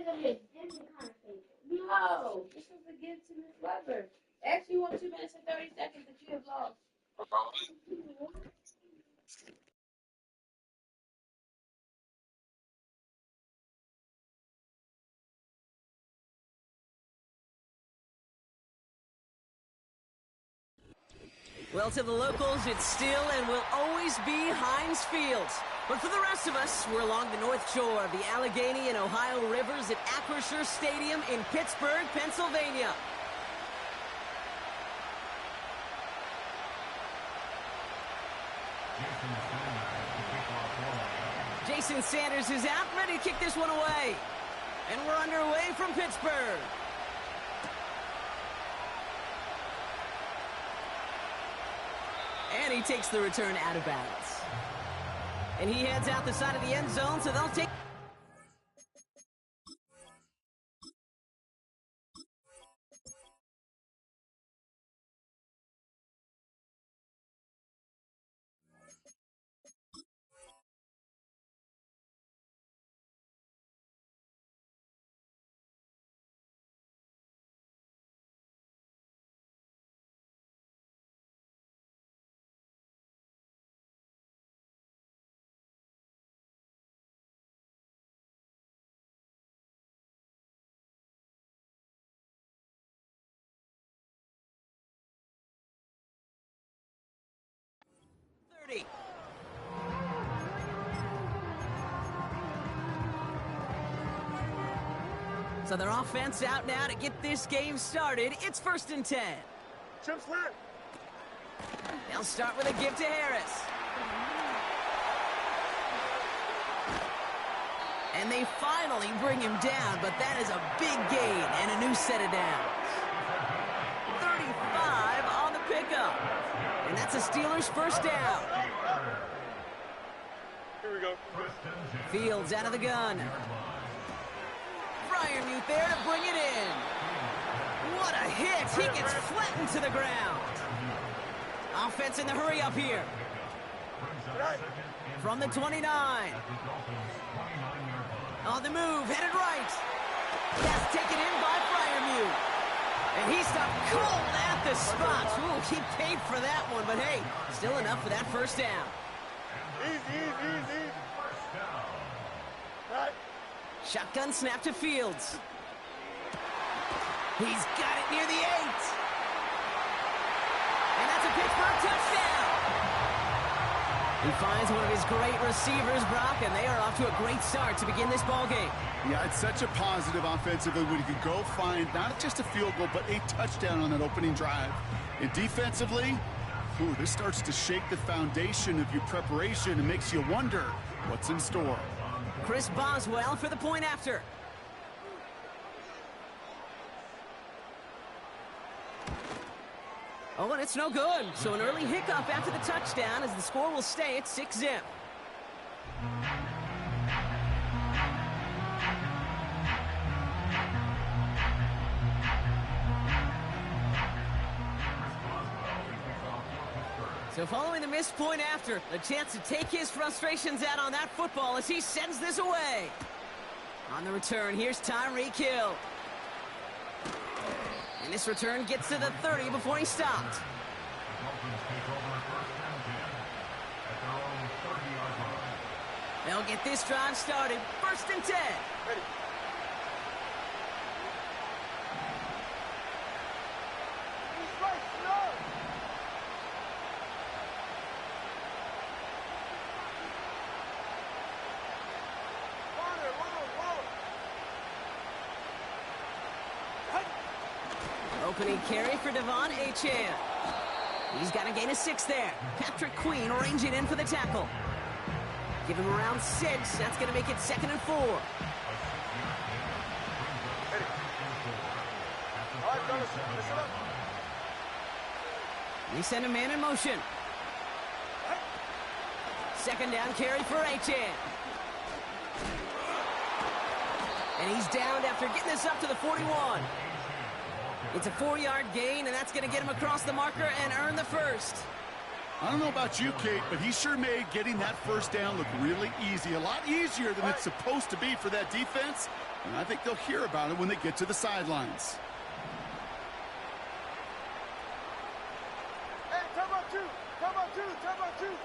No, this was against Miss Weber. Actually, you want 2 minutes and 30 seconds that you have lost. Well, to the locals, it's still and will always be Heinz Field. But for the rest of us, we're along the north shore of the Allegheny and Ohio rivers at Acrisure Stadium in Pittsburgh, Pennsylvania. Jason Sanders is out, ready to kick this one away. And we're underway from Pittsburgh. And he takes the return out of bounds. And he heads out the side of the end zone, so they'll take... So their offense out now to get this game started. It's 1st and 10. They'll start with a give to Harris. And they finally bring him down, but that is a big gain and a new set of downs. 35 on the pickup. And that's a Steelers first down. Here we go. Fields out of the gun. Fryermuth there to bring it in. What a hit. He gets flattened to the ground. Offense in the hurry up here. From the 29. On the move, headed right. That's taken in by Fryermuth. And he stopped cold at the spot. Ooh, he paid for that one, but hey, still enough for that first down. Easy. Right. Shotgun snap to Fields. He's got it near the 8. And that's a Pittsburgh touchdown. He finds one of his great receivers, Brock, and they are off to a great start to begin this ballgame. Yeah, it's such a positive offensively when you can go find not just a field goal, but a touchdown on that opening drive. And defensively, this starts to shake the foundation of your preparation and makes you wonder what's in store. Chris Boswell for the point after. Oh, and it's no good. So an early hiccup after the touchdown as the score will stay at 6-0. So following the missed point after, a chance to take his frustrations out on that football as he sends this away. On the return, here's Tyreek Hill. And this return gets to the 30 before he stopped. They'll get this drive started. 1st and 10. Ready. Opening carry for Devon Achane. He's got a gain of 6 there. Patrick Queen ranging in for the tackle. Give him around 6. That's going to make it 2nd and 4. We send a man in motion. 2nd down carry for Achane. And he's downed after getting this up to the 41. It's a 4-yard gain, and that's going to get him across the marker and earn the first. I don't know about you, Kate, but he sure made getting that first down look really easy. A lot easier than it's supposed to be for that defense. And I think they'll hear about it when they get to the sidelines. Hey, come on, two. Come on, two. Come on, two.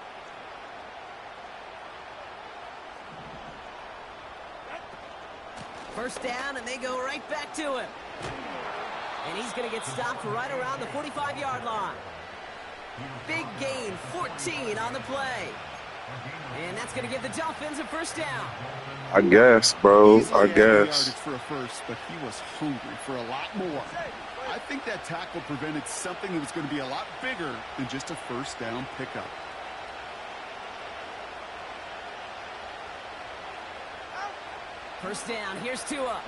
First down, and they go right back to him. And he's going to get stopped right around the 45-yard line. Big gain, 14 on the play. And that's going to give the Dolphins a first down. I guess, bro. I guess. Yardage for a first, but he was hungry for a lot more. I think that tackle prevented something that was going to be a lot bigger than just a first down pickup. First down, here's Tua.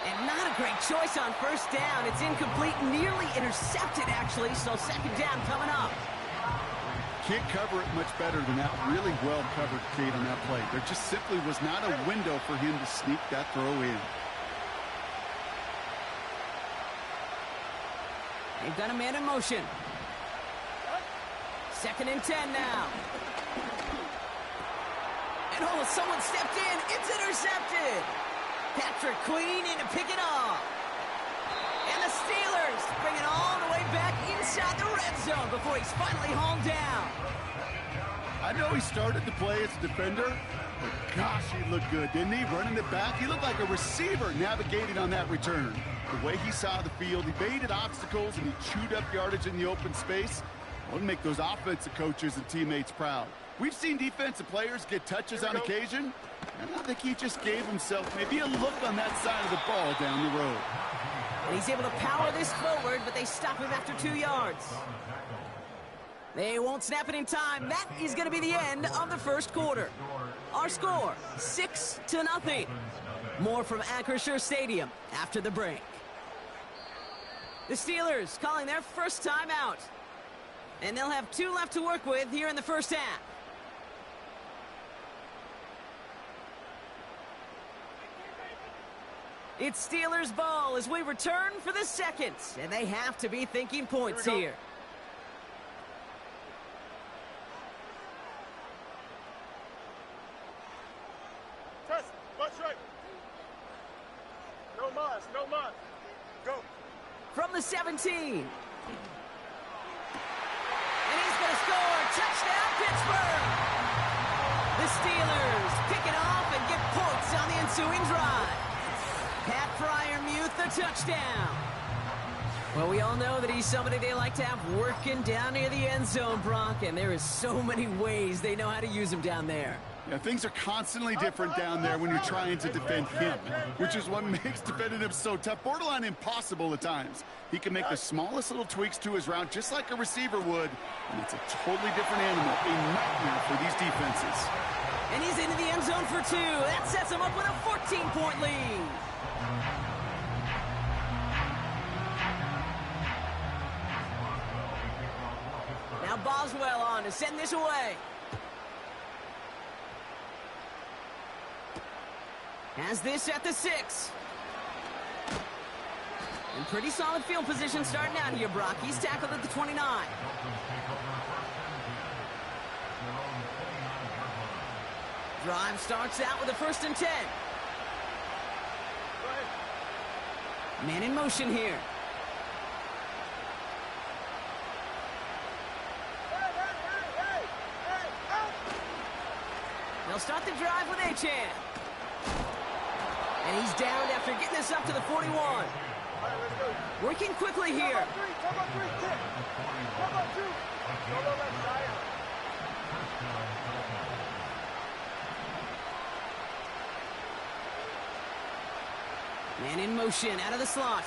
And not a great choice on first down. It's incomplete, nearly intercepted, actually, so second down coming up. Can't cover it much better than that. Really well covered, Kate, on that play. There just simply was not a window for him to sneak that throw in. They've got a man in motion. Second and 10 now. And oh, someone stepped in. It's intercepted. Patrick Queen in to pick it off. And the Steelers bring it all the way back inside the red zone before he's finally hauled down. I know he started the play as a defender, but gosh, he looked good, didn't he? Running it back, he looked like a receiver navigating on that return. The way he saw the field, he baited obstacles and he chewed up yardage in the open space. It would make those offensive coaches and teammates proud. We've seen defensive players get touches on occasion, and I think he just gave himself maybe a look on that side of the ball down the road. And he's able to power this forward, but they stop him after 2 yards. They won't snap it in time. That is going to be the end of the first quarter. Our score, 6-0. More from Acrisure Stadium after the break. The Steelers calling their first time out. And they'll have 2 left to work with here in the first half. It's Steelers ball as we return for the second. And they have to be thinking points here. Test. Watch right. No mas. No mas. Go. From the 17. And he's going to score. Touchdown, Pittsburgh. The Steelers pick it off and get points on the ensuing drive. Pat Fryermuth, the touchdown. Well, we all know that he's somebody they like to have working down near the end zone, Brock, and there is so many ways they know how to use him down there. Yeah, things are constantly different down there when you're trying to defend him, which is what makes defending him so tough, borderline impossible at times. He can make the smallest little tweaks to his route just like a receiver would, and it's a totally different animal, a nightmare for these defenses. And he's into the end zone for 2. That sets him up with a 14-point lead. Now Boswell on to send this away. Has this at the 6. And pretty solid field position starting out here, Brock. He's tackled at the 29. Drive starts out with a 1st and 10. Man in motion here. They'll start the drive with Achan. And he's down after getting this up to the 41. Working quickly here. Man in motion out of the slot.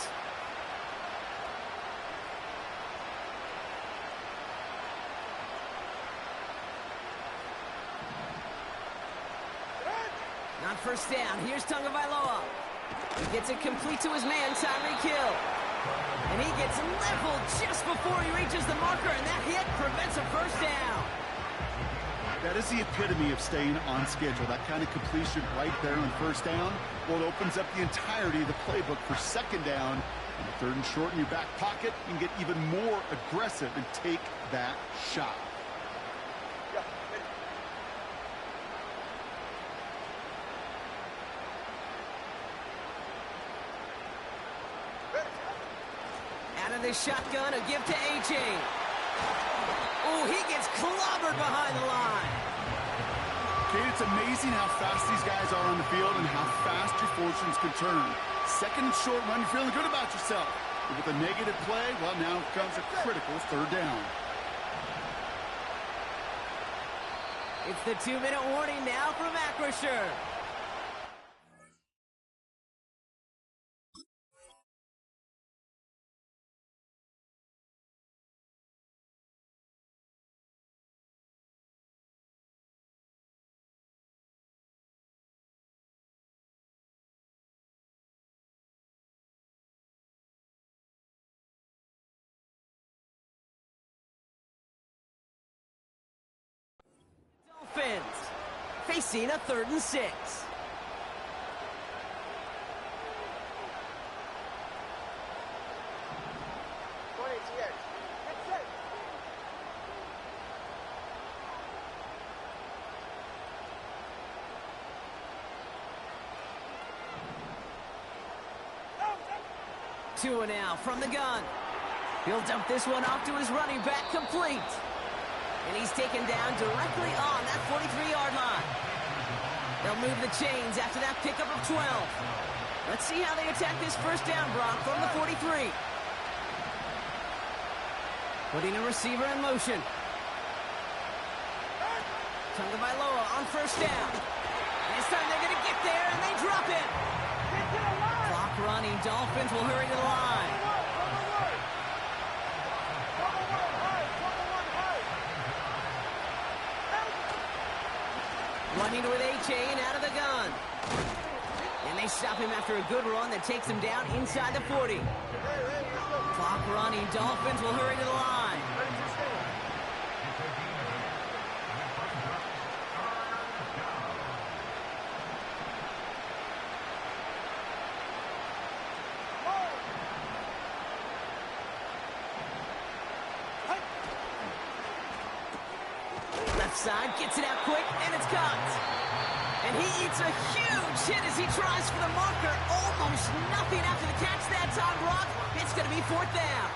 Not first down. Here's Tagovailoa. He gets it complete to his man, Tyreek Hill. And he gets leveled just before he reaches the marker, and that hit prevents a first down. That is the epitome of staying on schedule. That kind of completion right there on first down, well, it opens up the entirety of the playbook for second down. And third and short in your back pocket, you can get even more aggressive and take that shot. Out of the shotgun, a give to A.J. Oh, he gets clobbered behind the line. Okay, it's amazing how fast these guys are on the field and how fast your fortunes can turn. Second and short run, you're feeling good about yourself. But with a negative play, well, now comes a critical third down. It's the 2-minute warning now from Acrisure. Dolphins facing a 3rd and 6. Two and now from the gun. He'll dump this one off to his running back, complete. And he's taken down directly on that 43-yard line. They'll move the chains after that pickup of 12. Let's see how they attack this first down, Brock, from the 43. Putting a receiver in motion. Tagovailoa on first down. And this time they're going to get there, and they drop it. Clock running. Dolphins will hurry to the line. Running with A-Chain out of the gun. And they stop him after a good run that takes him down inside the 40. Clock running. Dolphins will hurry to the line. Left side, gets it out quick, and it's caught. And he eats a huge hit as he tries for the marker. Almost nothing after the catch that time, Brock. It's going to be 4th down.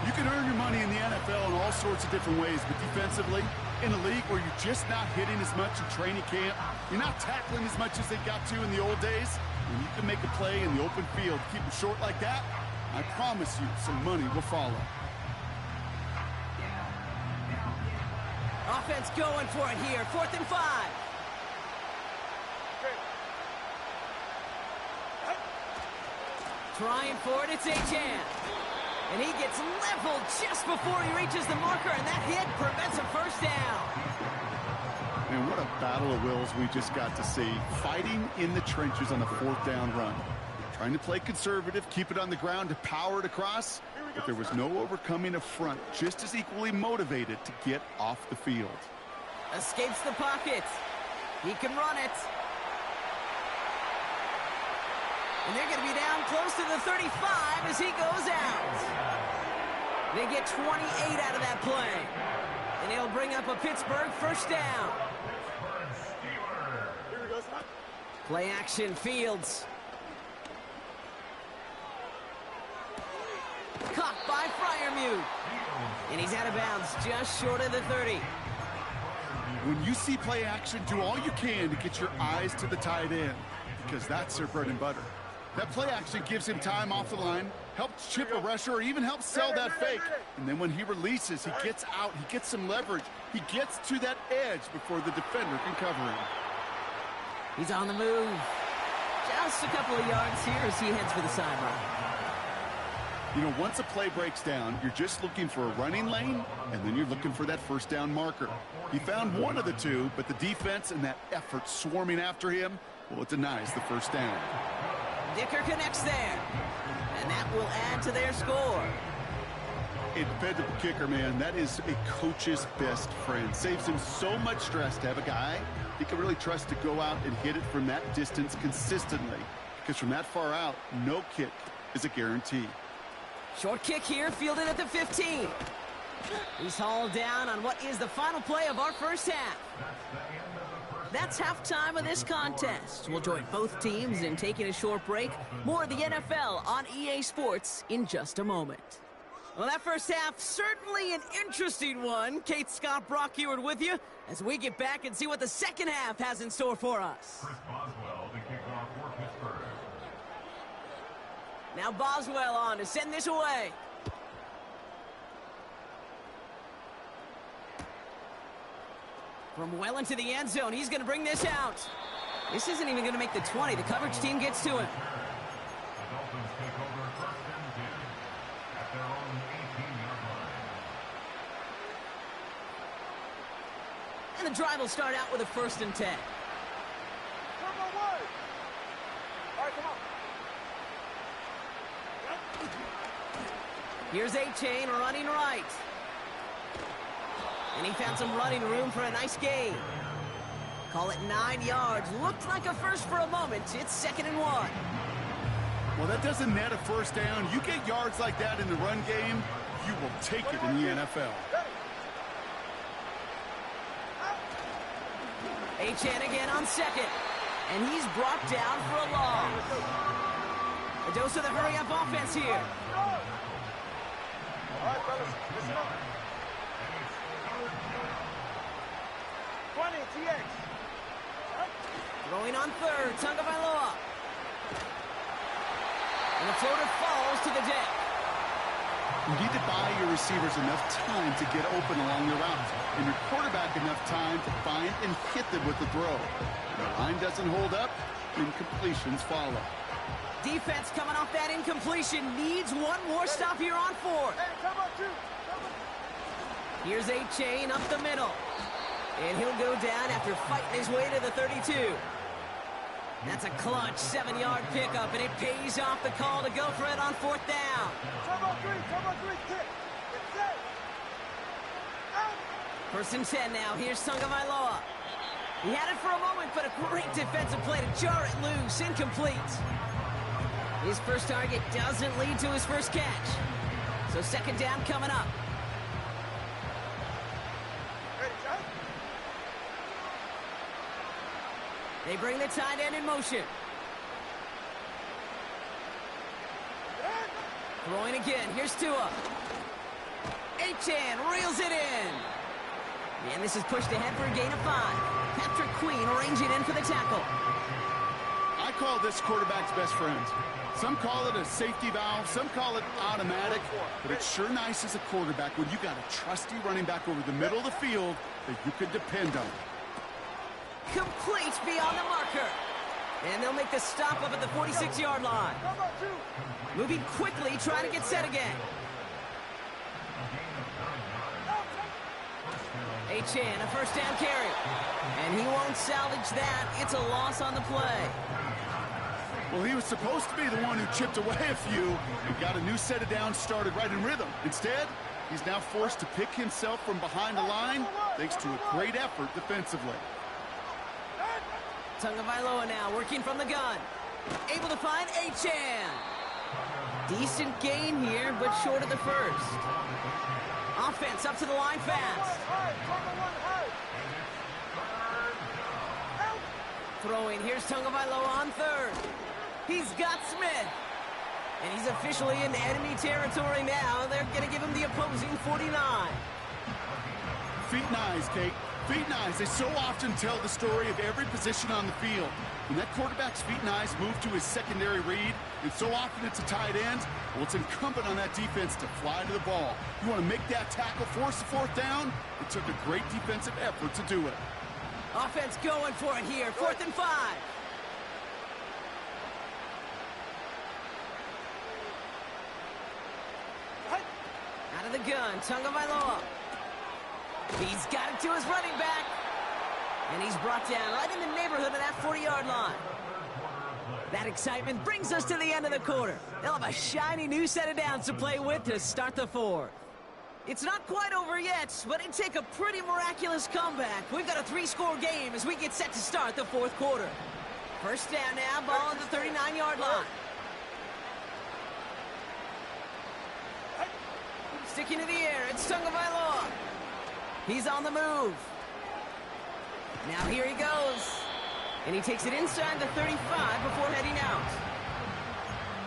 You can earn your money in the NFL in all sorts of different ways, but defensively, in a league where you're just not hitting as much in training camp, you're not tackling as much as they got to in the old days, when you can make a play in the open field, keep it short like that, I promise you some money will follow. Offense going for it here. 4th and 5. Trying for it, it's Achan. And he gets leveled just before he reaches the marker, and that hit prevents a first down. And what a battle of wills we just got to see. Fighting in the trenches on a 4th down run. Trying to play conservative, keep it on the ground to power it across. But there was no overcoming a front, just as equally motivated to get off the field. Escapes the pocket. He can run it. And they're going to be down close to the 35 as he goes out. They get 28 out of that play. And he'll bring up a Pittsburgh first down. Play action, Fields. Caught by Freiermuth. And he's out of bounds just short of the 30. When you see play action, do all you can to get your eyes to the tight end, because that's their bread and butter. That play action gives him time off the line, helps chip a rusher, or even helps sell that fake. And then when he releases, he gets out, he gets some leverage. He gets to that edge before the defender can cover him. He's on the move. Just a couple of yards here as he heads for the sideline. You know, once a play breaks down, you're just looking for a running lane, and then you're looking for that first down marker. He found one of the two, but the defense and that effort swarming after him, well, it denies the first down. Dicker connects there, and that will add to their score. A dependable kicker, man. That is a coach's best friend. Saves him so much stress to have a guy he can really trust to go out and hit it from that distance consistently. Because from that far out, no kick is a guarantee. Short kick here, fielded at the 15. He's hauled down on what is the final play of our first half. That's halftime of this contest. We'll join both teams in taking a short break. More of the NFL on EA Sports in just a moment. Well, that first half, certainly an interesting one. Kate, Scott, Brock Eward with you as we get back and see what the second half has in store for us. Chris Boswell to kick off for Pittsburgh. Now Boswell on to send this away. From well into the end zone, he's going to bring this out. This isn't even going to make the 20. The coverage team gets to him. The Dolphins take over first and 10 at their own 18-yard line. And the drive will start out with a first and 10. Come on, wide. All right, come on. Here's A-Chain running right. And he found some running room for a nice gain. Call it 9 yards. Looked like a first for a moment. It's 2nd and 1. Well, that doesn't net a first down. You get yards like that in the run game, you will take it in the NFL. A-Chan again on 2nd. And he's brought down for a loss. A dose of the hurry-up offense here. All right, fellas, listen up. 20, TX. Throwing on 3rd, Tagovailoa. And the floater falls to the deck. You need to buy your receivers enough time to get open along the route, and your quarterback enough time to find and hit them with the throw. When the line doesn't hold up, incompletions follow. Defense coming off that incompletion needs one more stop here on 4th. Hey, come on, two. Come on. Here's A-Chain up the middle. And he'll go down after fighting his way to the 32. That's a clutch 7-yard pickup, and it pays off the call to go for it on 4th down. Come on, three, kick. Get set. Out. 1st and 10 now. Here's Tagovailoa. He had it for a moment, but a great defensive play to jar it loose. Incomplete. His first target doesn't lead to his first catch. So 2nd down coming up. Ready, John? They bring the tight end in motion. Throwing again. Here's Tua. A-Chan reels it in. And this is pushed ahead for a gain of 5. Patrick Queen arranging in for the tackle. I call this quarterback's best friend. Some call it a safety valve, some call it automatic, but it's sure nice as a quarterback when you got a trusty running back over the middle of the field that you can depend on. Complete beyond the marker. And they'll make the stop up at the 46-yard line. Come on, two. Moving quickly, trying to get set again. A-Chan, a first down carry. And he won't salvage that. It's a loss on the play. Well, he was supposed to be the one who chipped away a few and got a new set of downs started right in rhythm. Instead, he's now forced to pick himself from behind the line thanks to a great effort defensively. Tagovailoa now working from the gun. Able to find A-Chan. Decent gain here, but short of the first. Offense up to the line fast. Throwing, here's Tagovailoa on 3rd. He's got Smith. And he's officially in enemy territory now. They're going to give him the opposing 49. Feet nice, Kate. Feet nice. They so often tell the story of every position on the field. When that quarterback's feet nice move to his secondary read, and so often it's a tight end, well, it's incumbent on that defense to fly to the ball. You want to make that tackle, force the 4th down? It took a great defensive effort to do it. Offense going for it here. 4th and 5. Out of the gun, Tagovailoa. He's got it to his running back. And he's brought down right in the neighborhood of that 40-yard line. That excitement brings us to the end of the quarter. They'll have a shiny new set of downs to play with to start the 4th. It's not quite over yet, but it'd take a pretty miraculous comeback. We've got a 3-score game as we get set to start the fourth quarter. First down now, ball at the 39-yard line. Sticking to the air, it's Tagovailoa. He's on the move. Now here he goes. And he takes it inside the 35 before heading out.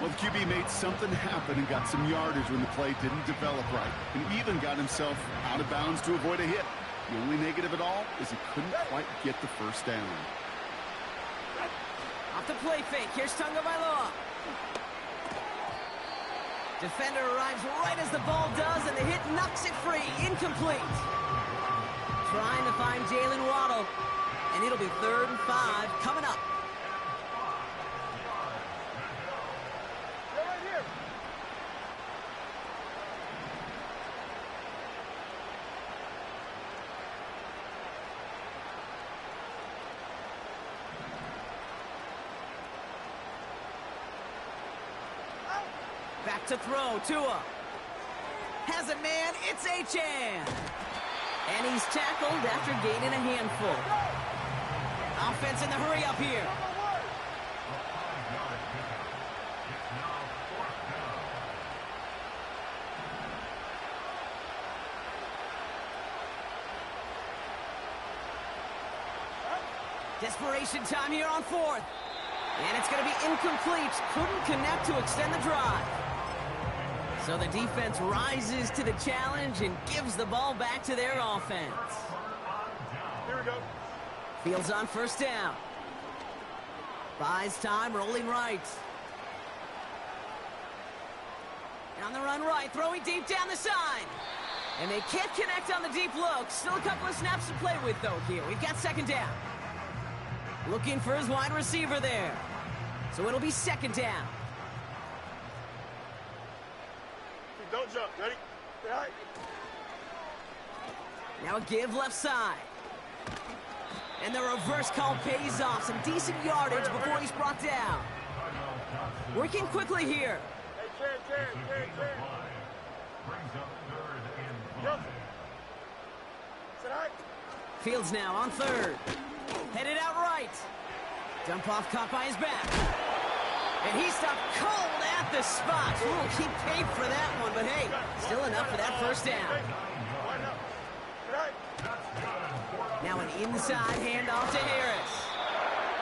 Well, the QB made something happen and got some yardage when the play didn't develop right. And even got himself out of bounds to avoid a hit. The only negative at all is he couldn't quite get the first down. Off the play fake, here's Tagovailoa. Defender arrives right as the ball does, and the hit knocks it free. Incomplete. Trying to find Jalen Waddle. And it'll be 3rd and 5 coming up. They're right here. Back to throw, Tua. Has it, man, it's Achane. And he's tackled after gaining a handful. Offense in the hurry up here. Desperation time here on 4th. And it's going to be incomplete. Couldn't connect to extend the drive. So the defense rises to the challenge and gives the ball back to their offense. Here we go. Fields on first down. Buys time, rolling right. And on the run right, throwing deep down the side. And they can't connect on the deep look. Still a couple of snaps to play with, though, here. We've got 2nd down. Looking for his wide receiver there. So it'll be 2nd down. Don't jump. Ready? All right. Now a give left side. And the reverse call pays off. Some decent yardage before he's brought down. Working quickly here. Hey, Jan. Brings up 3rd and Yep. 5. Sit high. Fields now on 3rd. Headed out right. Dump off caught by his back. And he stopped cold at the spot. Ooh, he paid for that one, but hey, still enough for that first down. Line up. Sit high. Now an inside handoff to Harris.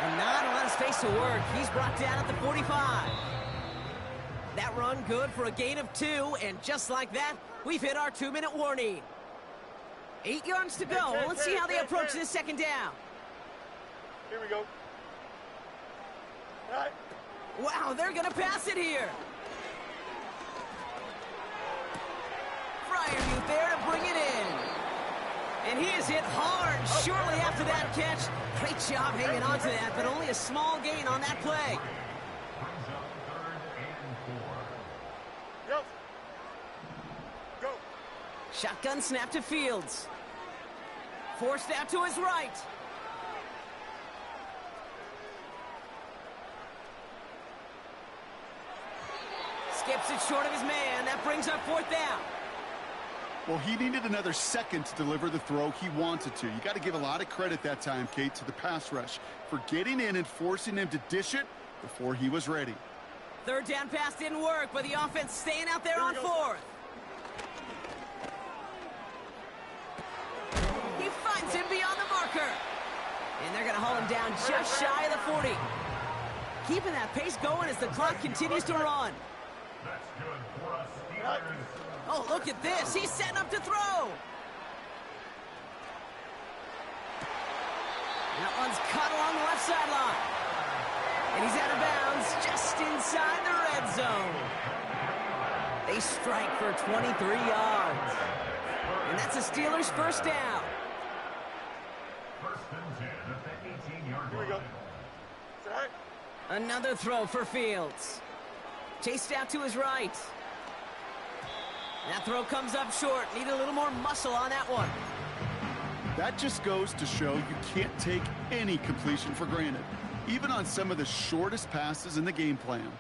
And not a lot of space to work. He's brought down at the 45. That run good for a gain of 2, and just like that, we've hit our 2-minute warning. 8 yards to go. Let's see how they approach this 2nd down. Here we go. All right. Wow, they're going to pass it here. Fryermuth there to bring it in. And he is hit hard shortly after that catch. Great job hanging on to that, but only a small gain on that play. Brings up 3rd and 4. Go. Go. Shotgun snap to Fields. Forced out to his right. Skips it short of his man. That brings up 4th down. Well, he needed another second to deliver the throw he wanted to. You got to give a lot of credit that time, Kate, to the pass rush for getting in and forcing him to dish it before he was ready. 3rd down pass didn't work, but the offense staying out there on 4th. He finds him beyond the marker. And they're going to haul him down just shy of the 40. Keeping that pace going as the clock continues to run. That's good for us, Steelers. Oh, look at this. He's setting up to throw. That one's cut along the left sideline. And he's out of bounds just inside the red zone. They strike for 23 yards. And that's the Steelers' first down. 1st and 10 at the 18-yard Here we go. line. Sit high. Another throw for Fields. Chased out to his right. That throw comes up short. Need a little more muscle on that one. That just goes to show you can't take any completion for granted, even on some of the shortest passes in the game plan.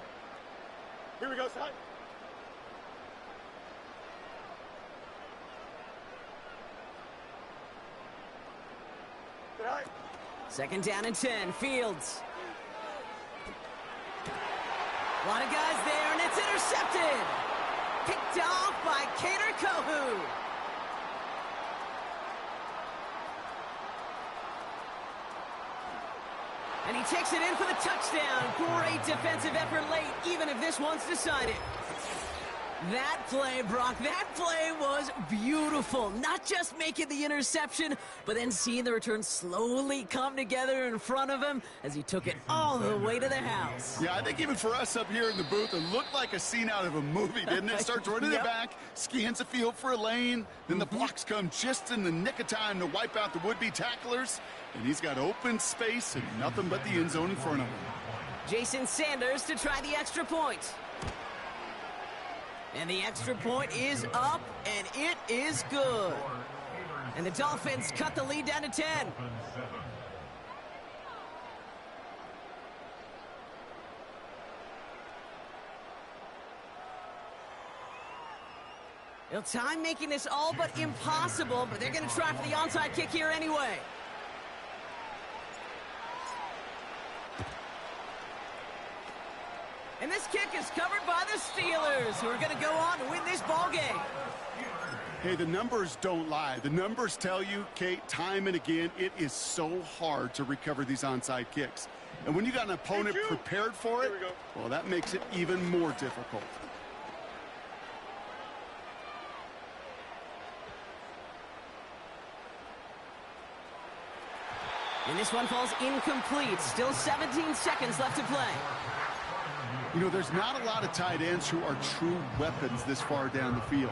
Here we go, Sai. Second down and 10. Fields. A lot of guys there, and it's intercepted. Picked off by Kader Kohu. And he takes it in for the touchdown. Great defensive effort late, even if this one's decided. That play, Brock, that play was beautiful. Not just making the interception, but then seeing the return slowly come together in front of him as he took it all the way to the house. Yeah, I think even for us up here in the booth, it looked like a scene out of a movie, didn't it? Starts running it back, scans the field for a lane, then the blocks come just in the nick of time to wipe out the would-be tacklers, and he's got open space and nothing but the end zone in front of him. Jason Sanders to try the extra point. And the extra point is up, and it is good. And the Dolphins cut the lead down to 10. Well, time making this all but impossible, but they're going to try for the onside kick here anyway. And this kick is covered by the Steelers, who are going to go on to win this ball game. Hey, the numbers don't lie. The numbers tell you, Kate, time and again, it is so hard to recover these onside kicks. And when you got an opponent prepared for it, well, that makes it even more difficult. And this one falls incomplete. Still 17 seconds left to play. You know, there's not a lot of tight ends who are true weapons this far down the field.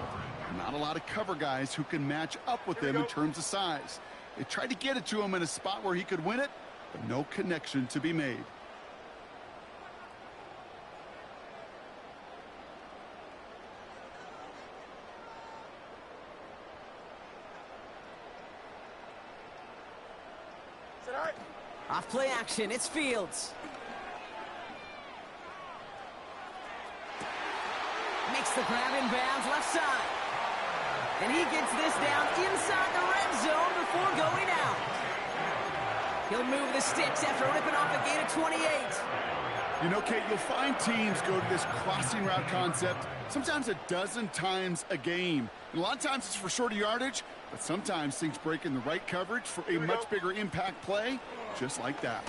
Not a lot of cover guys who can match up with them in terms of size. They tried to get it to him in a spot where he could win it, but no connection to be made. Off play action, it's Fields. Makes the grab in bounds left side. And he gets this down inside the red zone before going out. He'll move the sticks after ripping off a gain of 28. You know, Kate, you'll find teams go to this crossing route concept sometimes a dozen times a game. And a lot of times it's for shorter yardage, but sometimes things break in the right coverage for a much bigger impact play, just like that.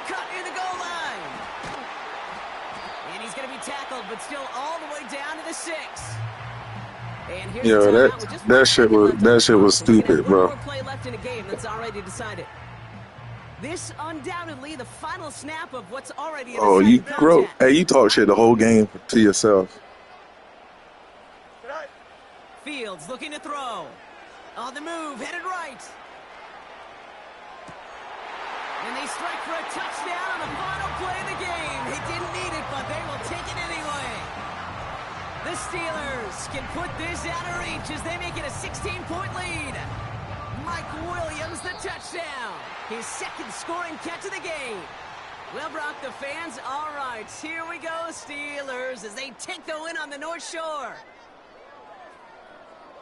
Cut in the goal line. And he's going to be tackled, but still all the way down to the 6. And here's Yo, that shit was stupid, bro. One more play left in a game that's already decided. This undoubtedly the final snap of what's already a you broke. Hey, you talk shit the whole game to yourself. Fields looking to throw. On the move, headed right. And they strike for a touchdown on the final play of the game. They didn't need it, but they will take it anyway. The Steelers can put this out of reach as they make it a 16-point lead. Mike Williams, the touchdown. His second scoring catch of the game. Well, Brock, the fans, all right. Here we go, Steelers, as they take the win on the North Shore.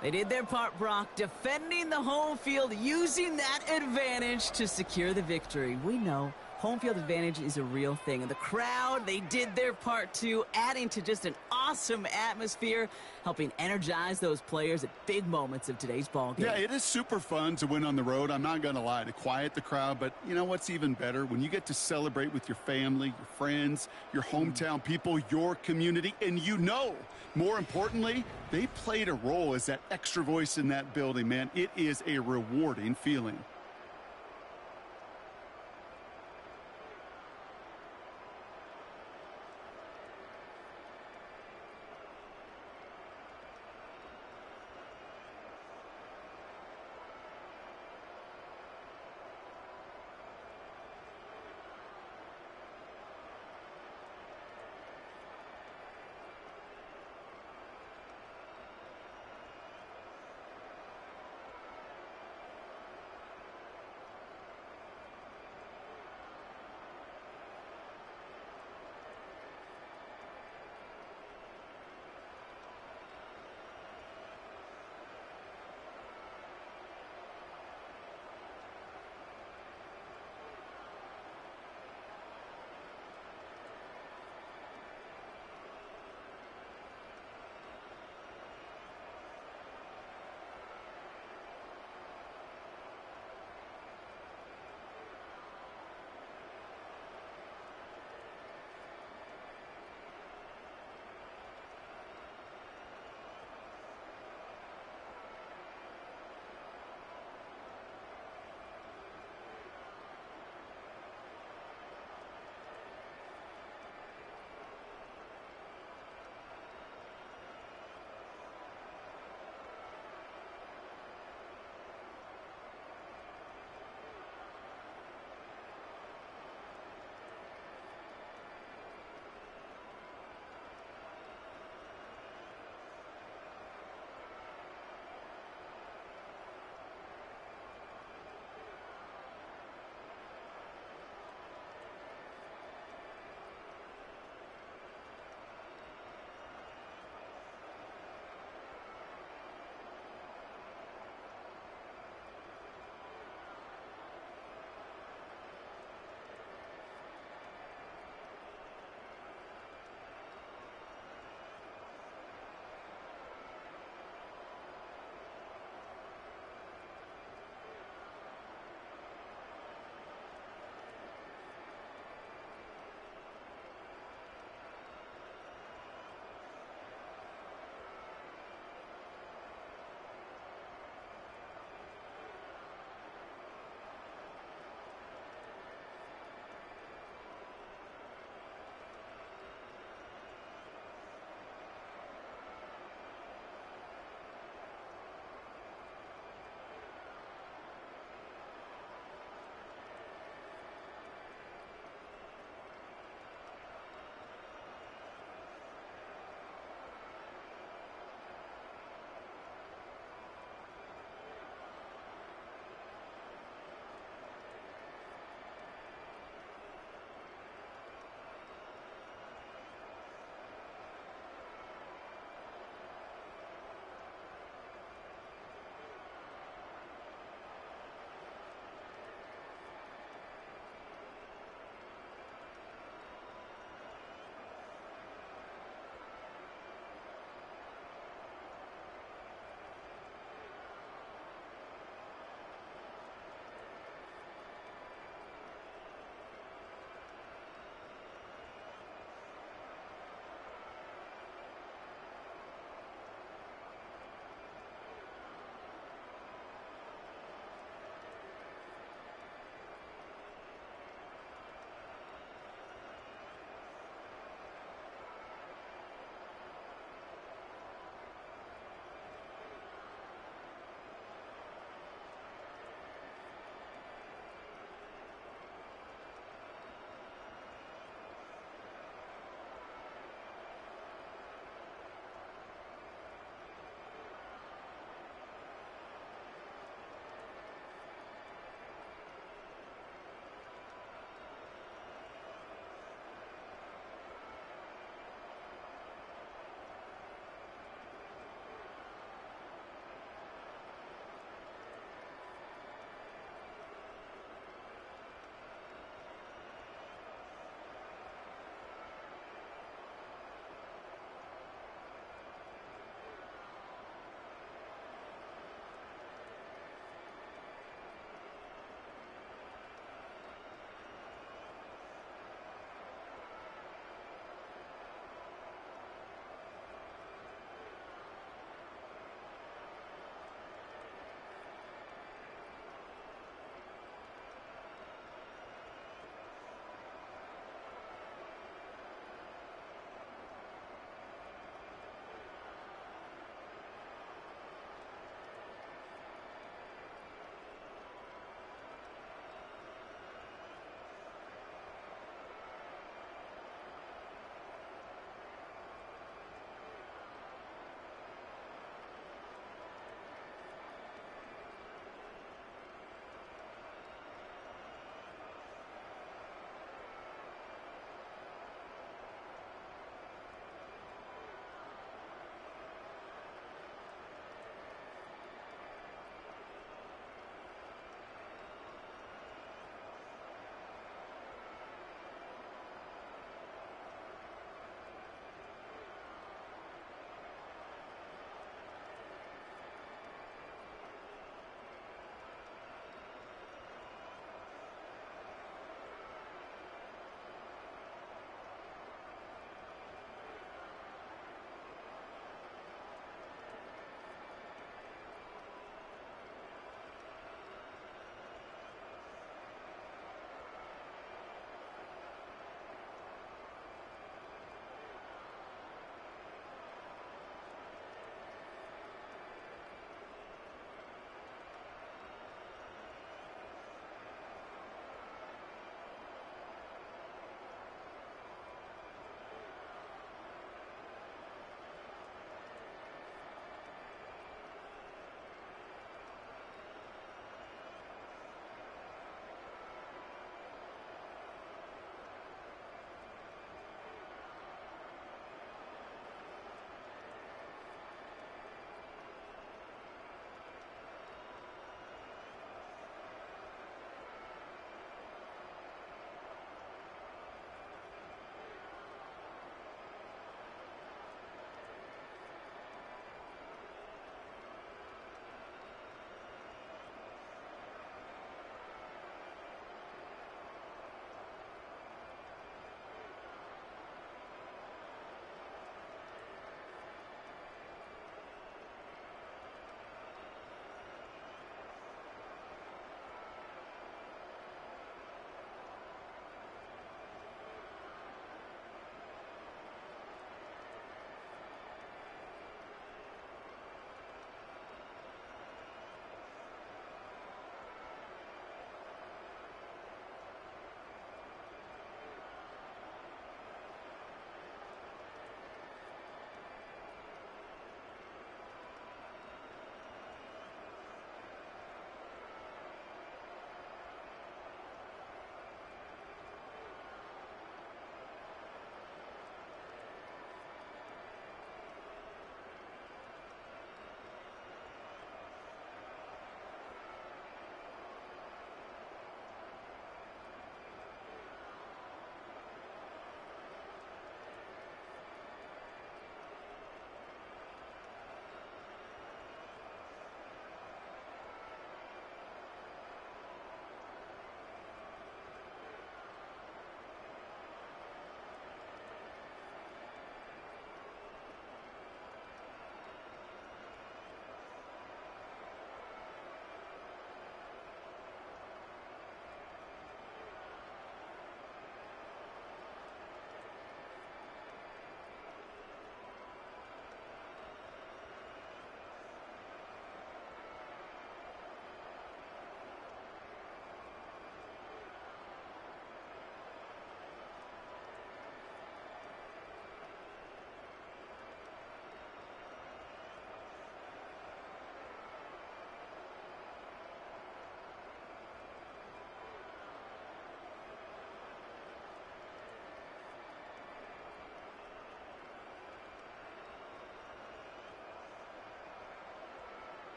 They did their part, Brock, defending the home field, using that advantage to secure the victory. We know home field advantage is a real thing. And the crowd, they did their part too, adding to just an awesome atmosphere, helping energize those players at big moments of today's ball game. Yeah, it is super fun to win on the road. I'm not going to lie, to quiet the crowd. But you know what's even better? When you get to celebrate with your family, your friends, your hometown people, your community, and you know, more importantly, they played a role as that extra voice in that building, man. It is a rewarding feeling.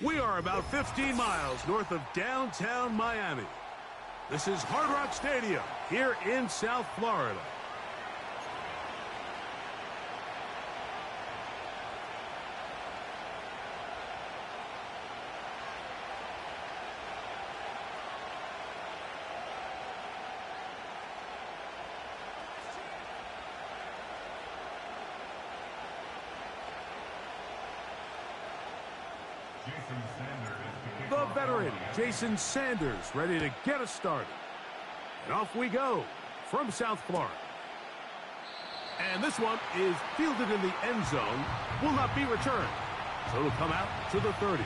We are about 15 miles north of downtown Miami. This is Hard Rock Stadium here in South Florida. The veteran, Jason Sanders, ready to get us started. And off we go from South Florida. And this one is fielded in the end zone, will not be returned. So it'll come out to the 30.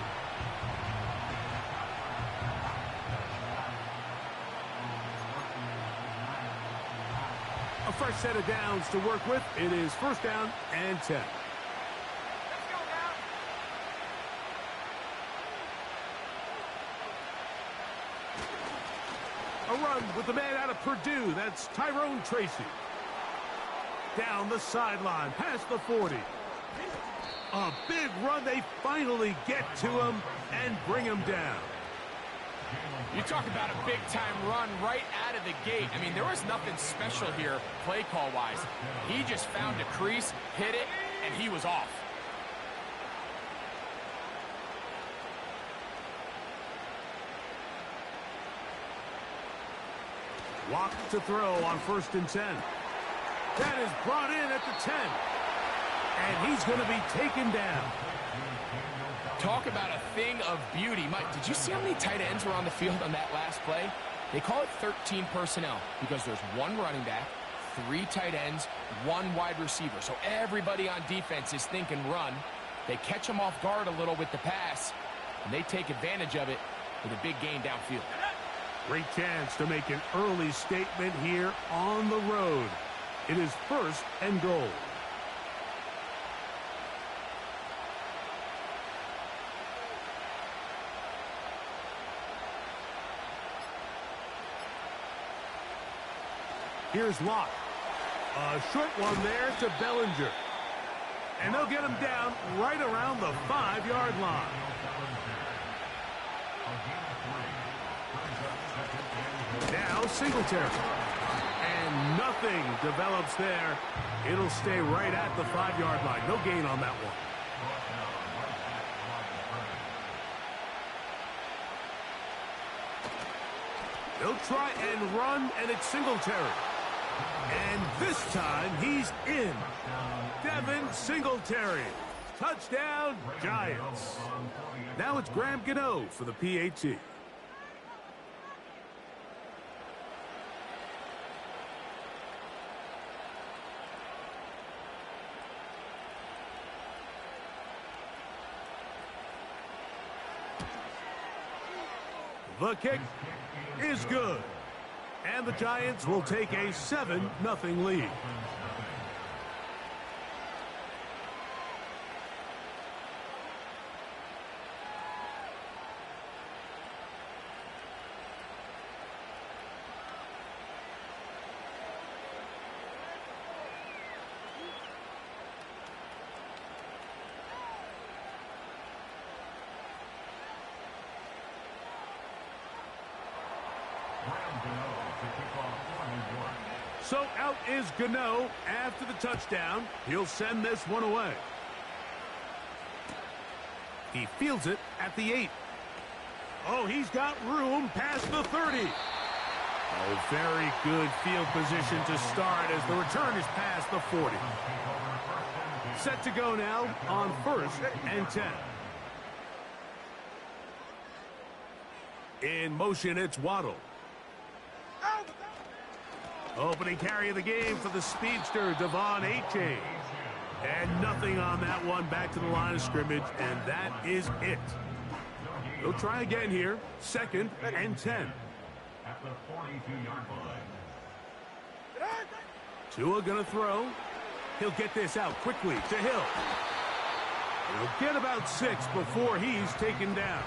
A fresh set of downs to work with. It is first down and 10. A run with the man out of Purdue. That's Tyrone Tracy. Down the sideline, past the 40. A big run. They finally get to him and bring him down. You talk about a big-time run right out of the gate. I mean, there was nothing special here play call-wise. He just found a crease, hit it, and he was off. Walk to throw on 1st and 10. That is brought in at the 10. And he's going to be taken down. Talk about a thing of beauty. Mike, did you see how many tight ends were on the field on that last play? They call it 13 personnel because there's one running back, 3 tight ends, 1 wide receiver. So everybody on defense is thinking run. They catch them off guard a little with the pass, and they take advantage of it with a big gain downfield. Great chance to make an early statement here on the road. It is 1st and goal. Here's Locke. A short one there to Bellinger. And they'll get him down right around the 5-yard line. Now Singletary. And nothing develops there. It'll stay right at the 5-yard line. No gain on that one. They'll try and run, and it's Singletary. And this time, he's in. Devin Singletary. Touchdown, Giants. Now it's Graham Gano for the PAT. The kick is good. And the Giants will take a 7-0 lead. So out is Gano after the touchdown. He'll send this one away. He fields it at the 8. Oh, he's got room past the 30. Oh, very good field position to start as the return is past the 40. Set to go now on 1st and 10. In motion, it's Waddle. Opening carry of the game for the speedster, Devon Achane. And nothing on that one, back to the line of scrimmage, and that is it. They'll try again here, 2nd and 10. At the 42-yard line. Tua gonna throw. He'll get this out quickly to Hill. He'll get about 6 before he's taken down.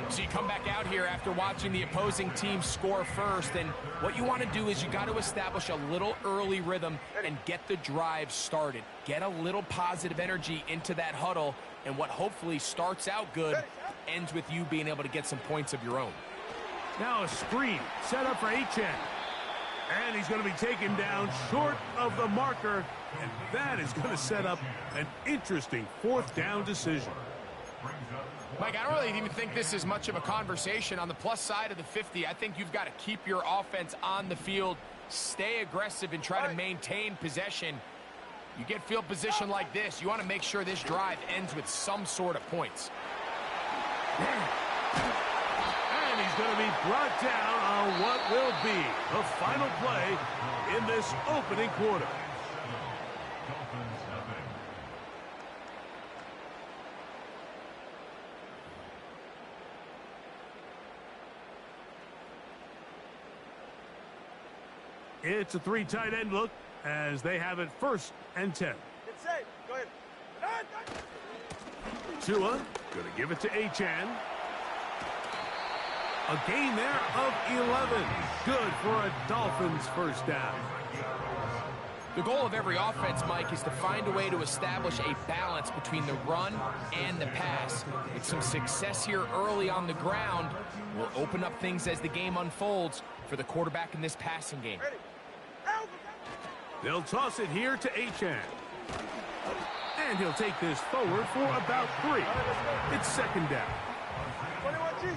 So you come back out here after watching the opposing team score first, and what you want to do is you got to establish a little early rhythm and get the drive started. Get a little positive energy into that huddle, and what hopefully starts out good ends with you being able to get some points of your own. Now a screen set up for Achane. And he's going to be taken down short of the marker, and that is going to set up an interesting fourth down decision. Mike, I don't really even think this is much of a conversation. On the plus side of the 50, I think you've got to keep your offense on the field, stay aggressive, and try to maintain possession. You get field position like this, you want to make sure this drive ends with some sort of points. And he's going to be brought down on what will be the final play in this opening quarter. It's a three tight end look as they have it 1st and 10. It's safe. Go ahead. Tua going to give it to Achane. A gain there of 11. Good for a Dolphins first down. The goal of every offense, Mike, is to find a way to establish a balance between the run and the pass. With some success here early on the ground, will open up things as the game unfolds for the quarterback in this passing game. They'll toss it here to Achane. And he'll take this forward for about 3. It's 2nd down. 21G.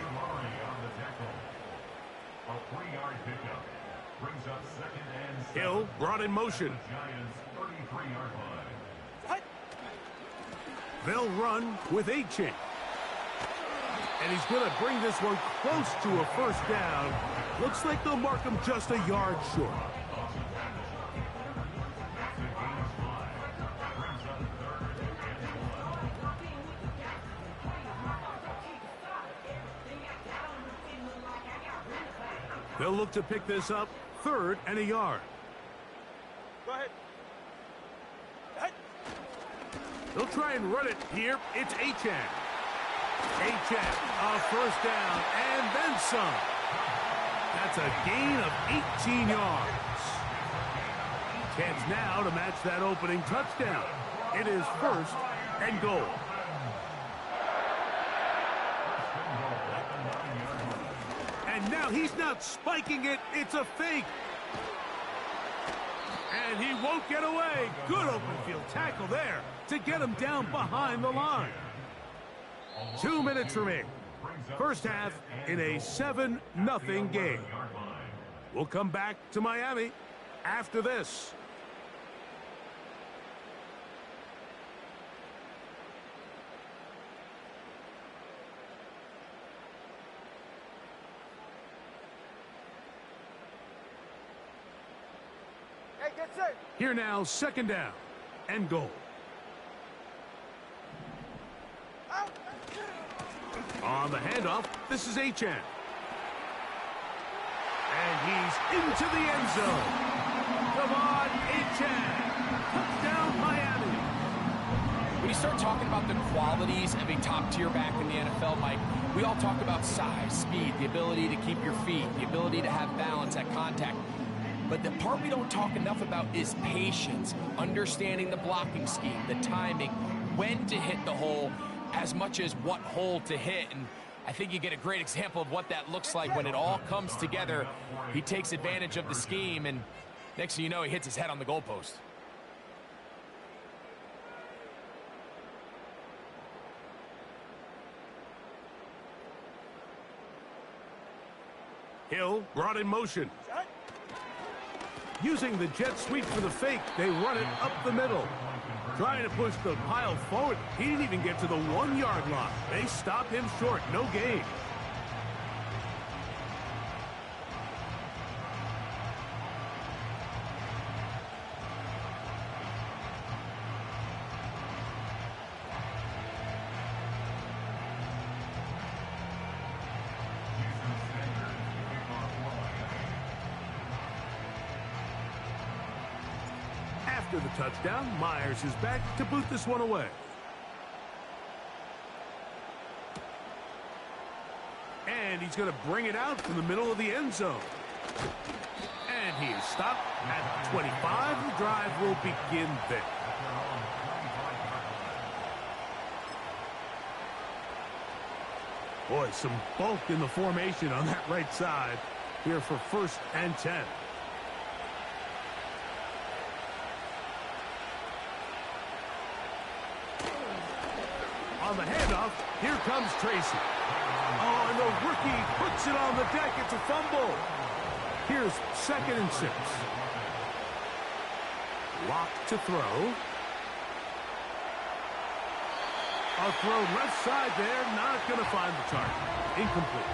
A 3-yard pickup brings up 2nd and 7. Hill brought in motion. Giants 33-yard line. They'll run with Achane. And he's going to bring this one close to a 1st down. Looks like they'll mark him just a yard short. They'll look to pick this up 3rd and a yard. Go ahead. They'll try and run it here. It's Achane. Achane, a 1st down, and then some. That's a gain of 18 yards. Chance now to match that opening touchdown. It is 1st and goal. And now he's not spiking it. It's a fake. And he won't get away. Good open field tackle there to get him down behind the line. 2 minutes remaining. First half in a 7-0 game. We'll come back to Miami after this. Hey, get set. Here now, 2nd down and goal. Out. On the handoff, this is Achane. And he's into the end zone. Come on, Achane. Touchdown, Miami. When you start talking about the qualities of a top-tier back in the NFL, Mike, we all talk about size, speed, the ability to keep your feet, the ability to have balance at contact. But the part we don't talk enough about is patience, understanding the blocking scheme, the timing, when to hit the hole, as much as what hole to hit. And I think you get a great example of what that looks like when it all comes together. He takes advantage of the scheme, and next thing you know, he hits his head on the goalpost. Hill brought in motion. Using the jet sweep for the fake, they run it up the middle. Trying to push the pile forward. He didn't even get to the 1-yard line. They stop him short. No gain. After the touchdown, Myers is back to boot this one away. he's going to bring it out from the middle of the end zone. And he is stopped at 25. The drive will begin there. Boy, some bulk in the formation on that right side here for 1st and 10. On the handoff, here comes Tracy. Oh, and the rookie puts it on the deck. It's a fumble. Here's 2nd and 6. Lock to throw. A throw left side there, not going to find the target. Incomplete.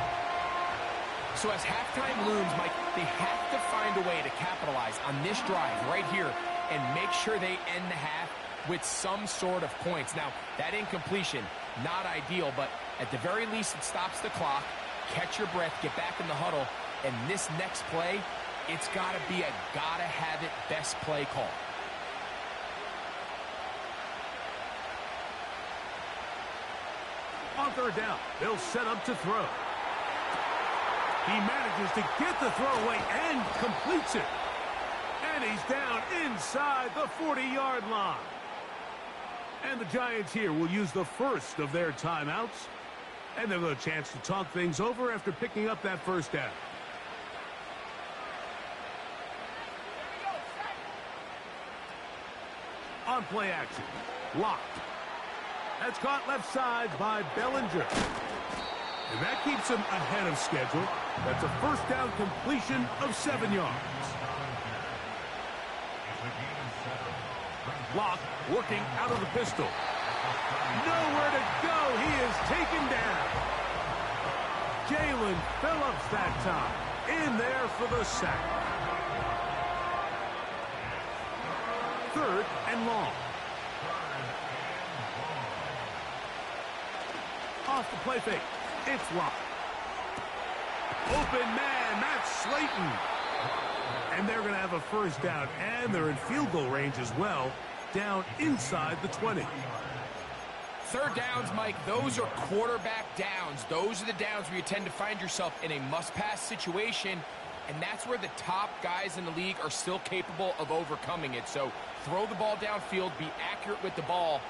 So as halftime looms, Mike, they have to find a way to capitalize on this drive right here and make sure they end the half with some sort of points. Now, that incompletion, not ideal, but at the very least, it stops the clock. Catch your breath, get back in the huddle, and this next play, it's got to be a gotta-have-it best play call. On 3rd down, they'll set up to throw. He manages to get the throw away and completes it. And he's down inside the 40-yard line. And the Giants here will use the first of their timeouts. And they'll have a chance to talk things over after picking up that 1st down. On play action, locked. That's caught left side by Bellinger. And that keeps him ahead of schedule. That's a 1st down completion of 7 yards. Lock working out of the pistol. Nowhere to go. He is taken down. Jalen Phillips that time. In there for the sack. 3rd and long. Off the play fake. It's Lock. Open man. That's Slayton. And they're going to have a 1st down. And they're in field goal range as well. Down inside the 20. 3rd downs, Mike, those are quarterback downs. Those are the downs where you tend to find yourself in a must-pass situation, and that's where the top guys in the league are still capable of overcoming it. So throw the ball downfield, be accurate with the ball.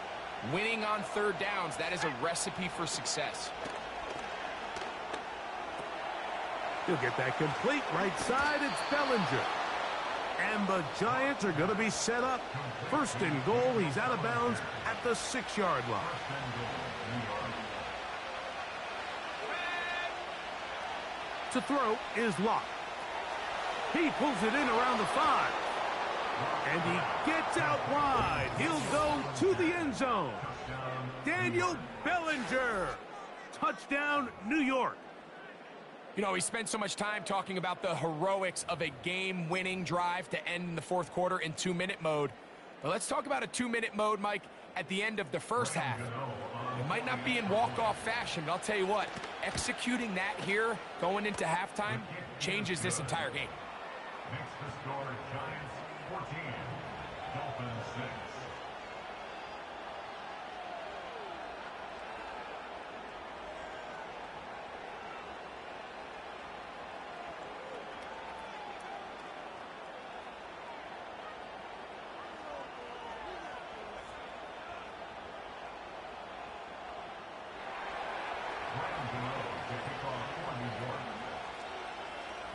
Winning on 3rd downs, that is a recipe for success. He'll get that complete. Right side, it's Bellinger. And the Giants are going to be set up. 1st and goal. He's out of bounds at the 6-yard line. To throw is Lock. He pulls it in around the 5. And he gets out wide. He'll go to the end zone. Daniel Bellinger. Touchdown, New York. You know, we spent so much time talking about the heroics of a game-winning drive to end in the 4th quarter in 2-minute mode. But let's talk about a 2-minute mode, Mike, at the end of the 1st half. It might not be in walk-off fashion, but I'll tell you what, executing that here, going into halftime, changes this entire game. Next to score, Giants 14, Dolphins 6.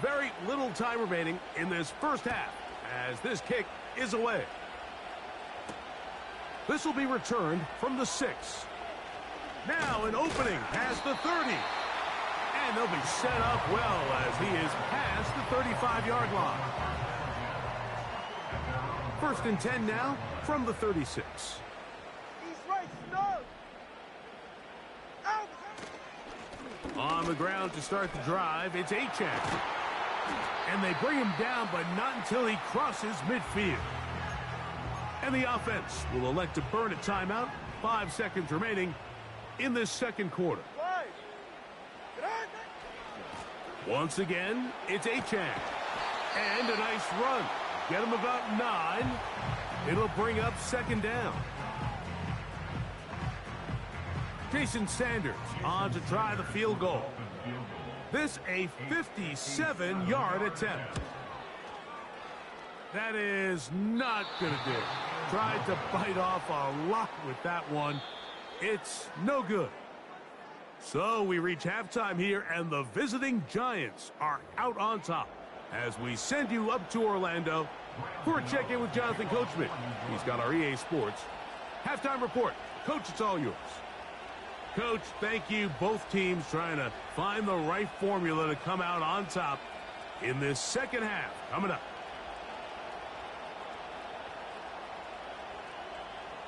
Very little time remaining in this 1st half as this kick is away. This will be returned from the 6. Now an opening past the 30. And they'll be set up well as he is past the 35-yard line. 1st and 10 now from the 36. He's right, stop. Out. On the ground to start the drive, it's Achane. And they bring him down, but not until he crosses midfield. And the offense will elect to burn a timeout. 5 seconds remaining in this 2nd quarter. Once again, it's Achane. And a nice run. Get him about 9. It'll bring up 2nd down. Jason Sanders on to try the field goal. This a 57-yard attempt. That is not going to do. Tried to bite off a lot with that one. It's no good. So we reach halftime here, and the visiting Giants are out on top as we send you up to Orlando for a check-in with Jonathan Coachman. He's got our EA Sports halftime report. Coach, it's all yours. Coach, thank you. Both teams trying to find the right formula to come out on top in this second half. Coming up.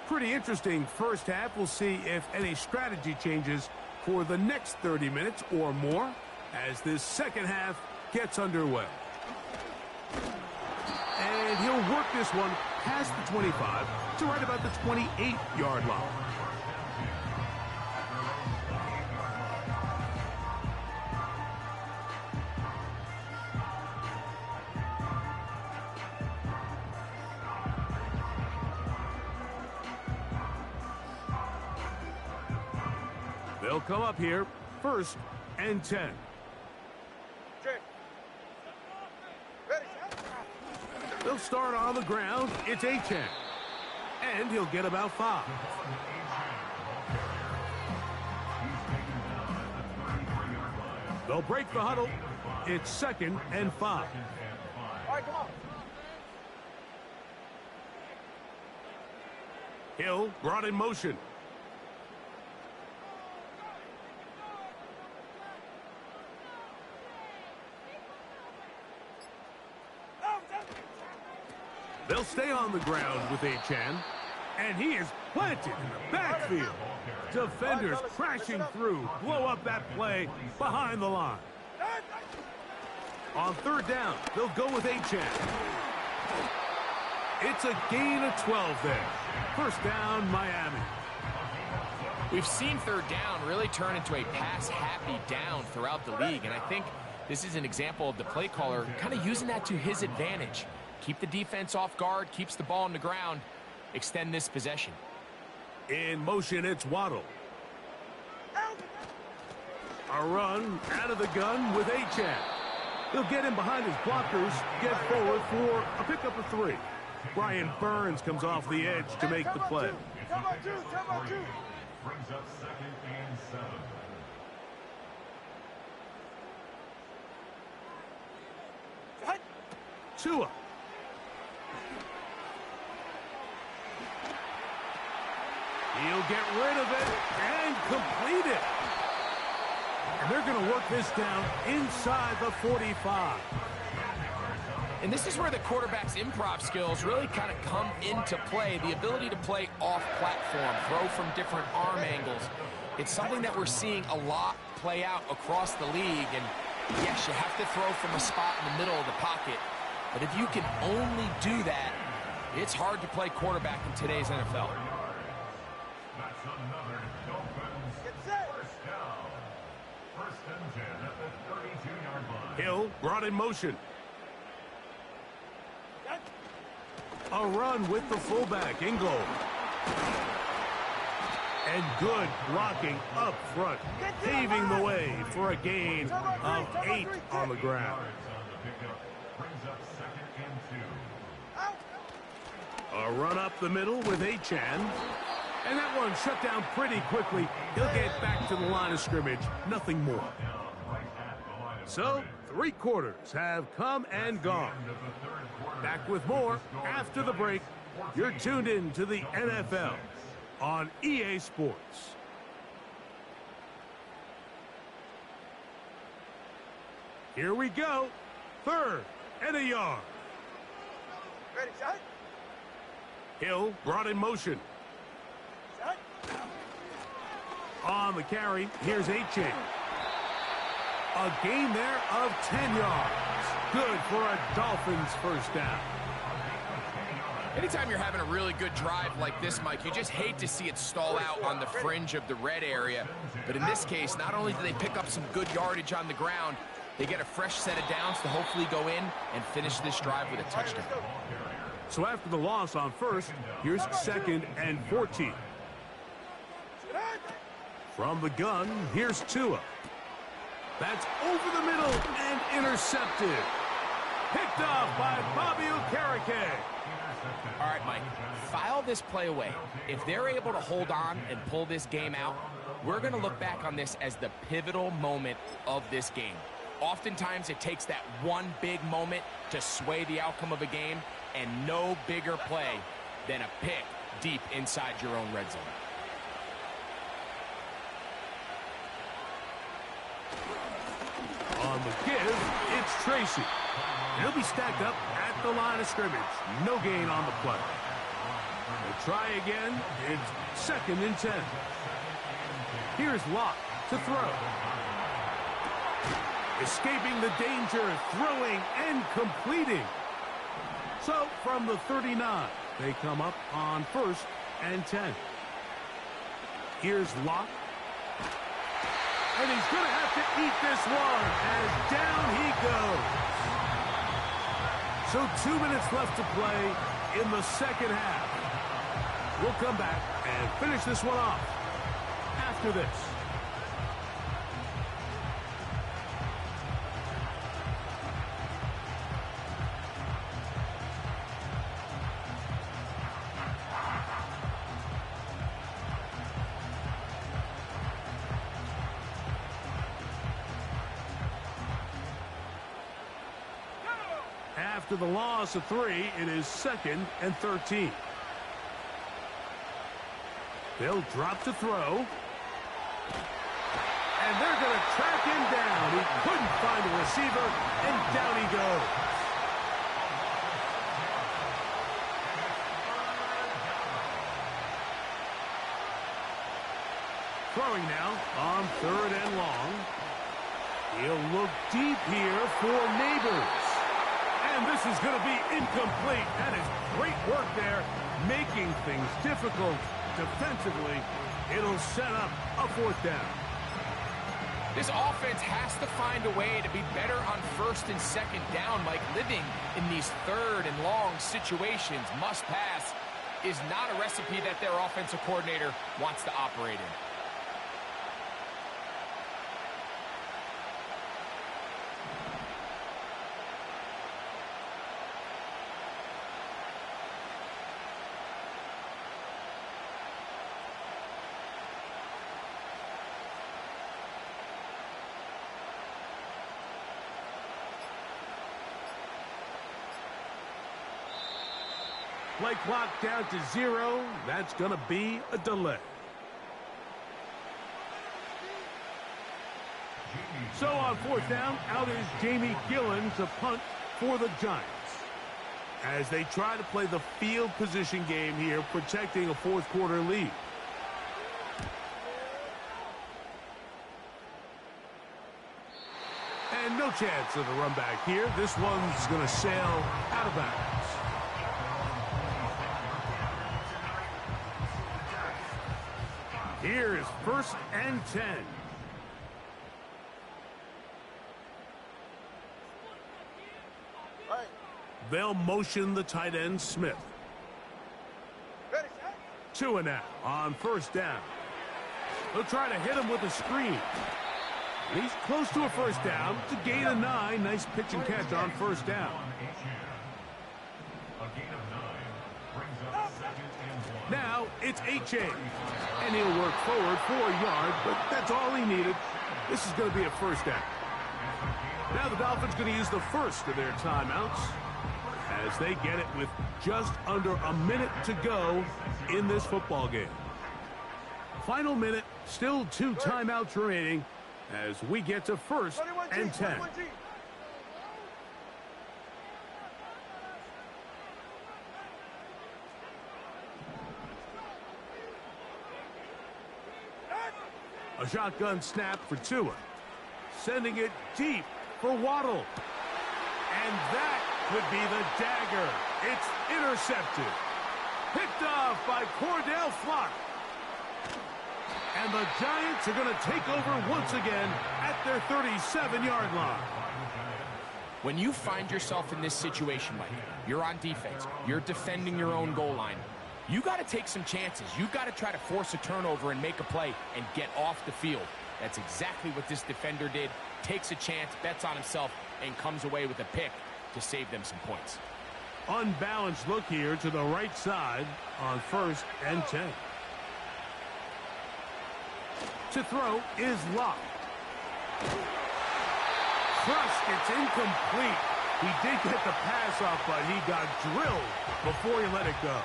Pretty interesting first half. We'll see if any strategy changes for the next 30 minutes or more as this second half gets underway. And he'll work this one past the 25 to right about the 28-yard line. They'll come up here, 1st and 10. They'll start on the ground. It's Achane. And he'll get about 5. They'll break the huddle. It's 2nd and 5. All right, come on. Hill brought in motion. They'll stay on the ground with Achane, and he is planted in the backfield. Defenders crashing through, blow up that play behind the line. On 3rd down, they'll go with Achane. It's a gain of 12 there. 1st down, Miami. We've seen 3rd down really turn into a pass-happy down throughout the league, and I think this is an example of the play caller kind of using that to his advantage. Keep the defense off guard, keeps the ball on the ground, extend this possession. In motion, it's Waddle. A run out of the gun with Achane. He'll get in behind his blockers, get forward for a pickup of 3. Brian Burns comes off the edge to make the play. Come on, 2. Brings up 2nd and 7. Tua. He'll get rid of it and complete it. And they're going to work this down inside the 45. And this is where the quarterback's improv skills really kind of come into play. The ability to play off-platform, throw from different arm angles. It's something that we're seeing a lot play out across the league. And yes, you have to throw from a spot in the middle of the pocket. But if you can only do that, it's hard to play quarterback in today's NFL. That's another Dolphins first down. 1st and 10 at the 32-yard line. Hill brought in motion. A run with the fullback, in goal. And good blocking up front, paving the way for a gain of 8 on the ground. Brings up 2nd and 2. A run up the middle with Achane. And that one shut down pretty quickly. He'll get back to the line of scrimmage. Nothing more. So, 3 quarters have come and gone. Back with more after the break. You're tuned in to the NFL on EA Sports. Here we go. 3rd and a yard. Ready, shot. Hill brought in motion. Shot. On the carry, here's Achane. A gain there of 10 yards. Good for a Dolphins first down. Anytime you're having a really good drive like this, Mike, you just hate to see it stall out on the fringe of the red area. But in this case, not only do they pick up some good yardage on the ground, they get a fresh set of downs to hopefully go in and finish this drive with a touchdown. So after the loss on 1st, here's 2nd and 14. From the gun, here's Tua. That's over the middle and intercepted. Picked off by Bobby Okereke. All right, Mike, file this play away. If they're able to hold on and pull this game out, we're going to look back on this as the pivotal moment of this game. Oftentimes, it takes that one big moment to sway the outcome of a game, and no bigger play than a pick deep inside your own red zone. On the give, it's Tracy. He'll be stacked up at the line of scrimmage. No gain on the play. They'll try again. It's 2nd and 10. Here's Locke to throw. Escaping the danger, throwing and completing. So from the 39, they come up on 1st and 10. Here's Locke. And he's going to have to eat this one as down he goes. So 2 minutes left to play in the second half. We'll come back and finish this one off after this. After the loss of 3, it is 2nd and 13. They'll drop to throw. And they're going to track him down. He couldn't find a receiver, and down he goes. Throwing now on 3rd and long. He'll look deep here for Neighbors. And this is going to be incomplete. That is great work there, making things difficult defensively. It'll set up a 4th down. This offense has to find a way to be better on 1st and 2nd down. Like, living in these 3rd and long situations, must pass, is not a recipe that their offensive coordinator wants to operate in. Play clock down to 0. That's going to be a delay. So on 4th down, out is Jamie Gillen to punt for the Giants. As they try to play the field position game here, protecting a 4th quarter lead. And no chance of the run back here. This one's going to sail out of bounds. Here is 1st and 10. Right. They'll motion the tight end, Smith. Ready, set. 2 and out on 1st down. They'll try to hit him with a screen. And he's close to a 1st down to gain a 9. Nice pitch and catch on 1st down. A gain of 9 brings up 2nd and 1. Now it's H.A. And he'll work forward for a yard, but that's all he needed. This is going to be a 1st down. Now the Dolphins going to use the first of their timeouts as they get it with just under a minute to go in this football game. Final minute, still 2 timeouts remaining as we get to 1st and 10. A shotgun snap for Tua. Sending it deep for Waddle. And that could be the dagger. It's intercepted. Picked off by Cordell Flock. And the Giants are going to take over once again at their 37-yard line. When you find yourself in this situation, Mike, you're on defense, you're defending your own goal line, you got to take some chances. You've got to try to force a turnover and make a play and get off the field. That's exactly what this defender did. Takes a chance, bets on himself, and comes away with a pick to save them some points. Unbalanced look here to the right side on 1st and 10. To throw is Locke. Crushed, it's incomplete. He did get the pass off, but he got drilled before he let it go.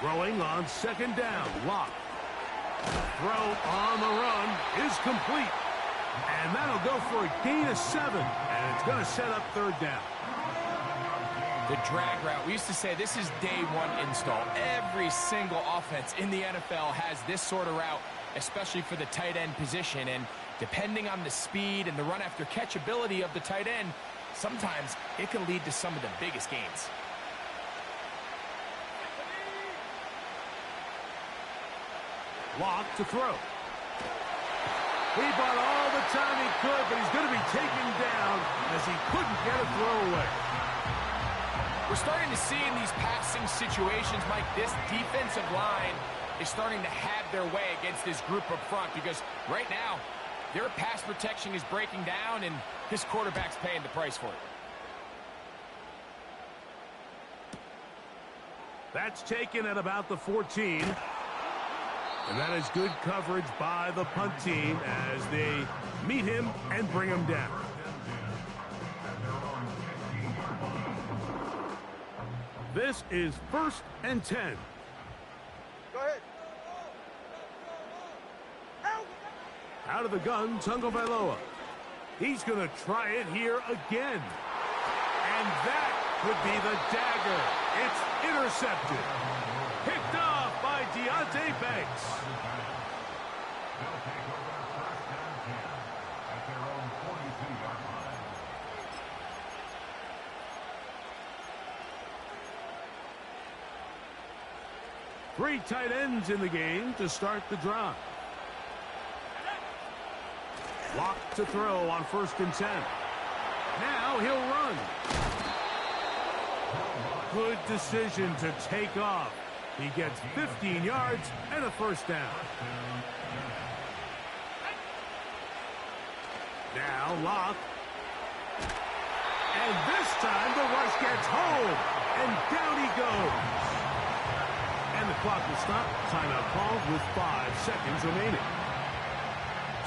Throwing on 2nd down, Locke. Throw on the run is complete. And that'll go for a gain of 7. And it's going to set up 3rd down. The drag route, we used to say this is day 1 install. Every single offense in the NFL has this sort of route, especially for the tight end position. And depending on the speed and the run after catch ability of the tight end, sometimes it can lead to some of the biggest gains. Locke to throw. He bought all the time he could, but he's going to be taken down as he couldn't get a throw away. We're starting to see in these passing situations, Mike, this defensive line is starting to have their way against this group up front because right now, their pass protection is breaking down and this quarterback's paying the price for it. That's taken at about the 14. And that is good coverage by the punt team as they meet him and bring him down. This is 1st and 10. Go ahead. Out of the gun, Tagovailoa. He's going to try it here again. And that could be the dagger. It's intercepted. Picked off by Deontay Banks. They'll take over 1st and 10 at their own 42-yard line. Three tight ends in the game to start the drive. Locke to throw on 1st and 10. Now he'll run. Good decision to take off. He gets 15 yards and a 1st down. Now Locke. And this time the rush gets home. And down he goes. And the clock will stop. Timeout called with 5 seconds remaining.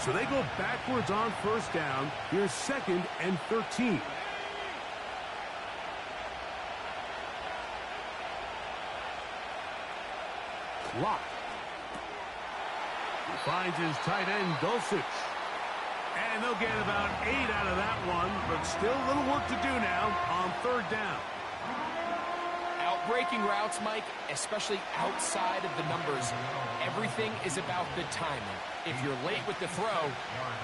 So they go backwards on 1st down. Here's 2nd and 13. Locke. He finds his tight end, Dulcich. And they'll get about 8 out of that one, but still a little work to do now on 3rd down. Outbreaking routes, Mike, especially outside of the numbers, everything is about the timing. If you're late with the throw,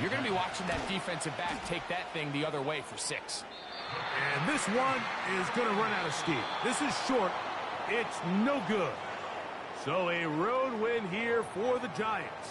you're going to be watching that defensive back take that thing the other way for 6. And this one is going to run out of steam. This is short. It's no good. So a road win here for the Giants.